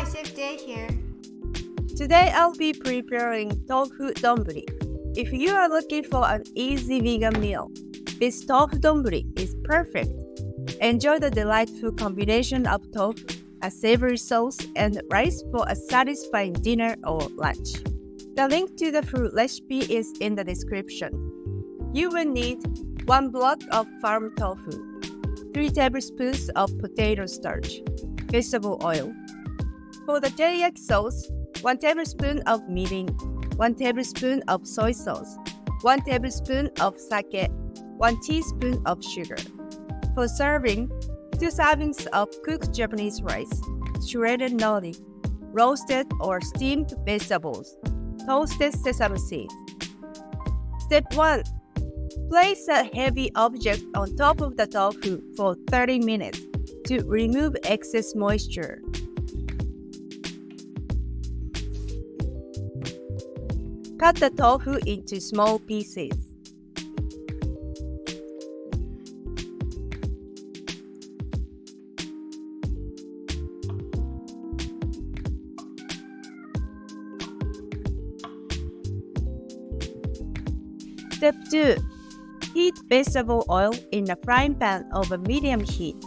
Hi, Chef Jay here. Today I'll be preparing tofu donburi. If you are looking for an easy vegan meal, this tofu donburi is perfect. Enjoy the delightful combination of tofu, a savory sauce, and rice for a satisfying dinner or lunch. The link to the full recipe is in the description. You will need 1 block of farm tofu, 3 tablespoons of potato starch, vegetable oil. For the teriyaki sauce, 1 tablespoon of mirin, 1 tablespoon of soy sauce, 1 tablespoon of sake, 1 teaspoon of sugar. For serving, 2 servings of cooked Japanese rice, shredded nori, roasted or steamed vegetables, toasted sesame seeds. Step 1. Place a heavy object on top of the tofu for 30 minutes to remove excess moisture. Cut the tofu into small pieces. Step 2. Heat vegetable oil in a frying pan over medium heat.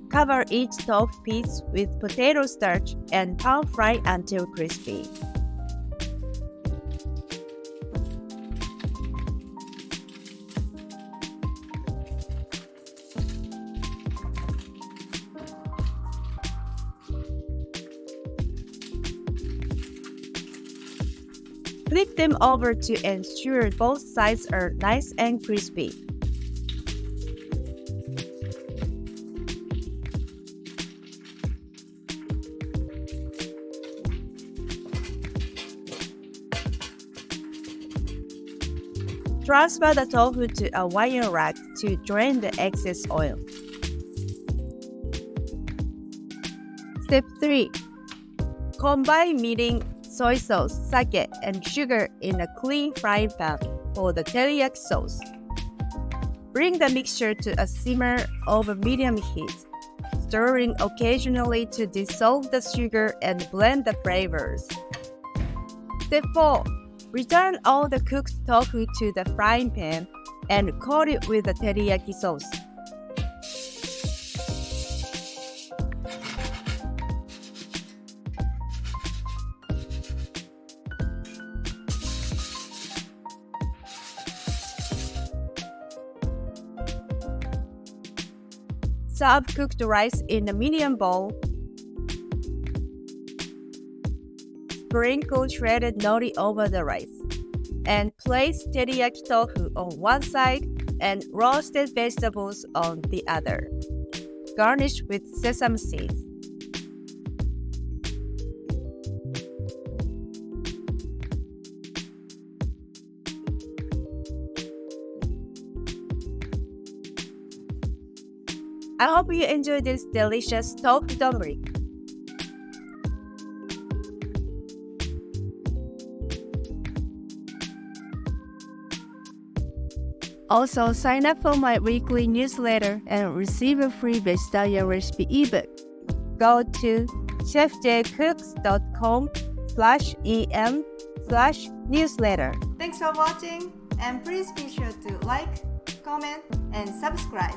Cover each tofu piece with potato starch and pan fry until crispy. Flip them over to ensure both sides are nice and crispy. Transfer the tofu to a wire rack to drain the excess oil. Step 3. Combine mirin, soy sauce, sake, and sugar in a clean frying pan for the teriyaki sauce. Bring the mixture to a simmer over medium heat, stirring occasionally to dissolve the sugar and blend the flavors. Step 4. Return all the cooked tofu to the frying pan and coat it with the teriyaki sauce. Serve cooked rice in a medium bowl. Sprinkle shredded nori over the rice. And place teriyaki tofu on one side and roasted vegetables on the other. Garnish with sesame seeds. I hope you enjoyed this delicious tofu donburi. Also, sign up for my weekly newsletter and receive a free vegetarian recipe ebook. Go to chefjcooks.com/em/newsletter. Thanks for watching, and please be sure to like, comment, and subscribe.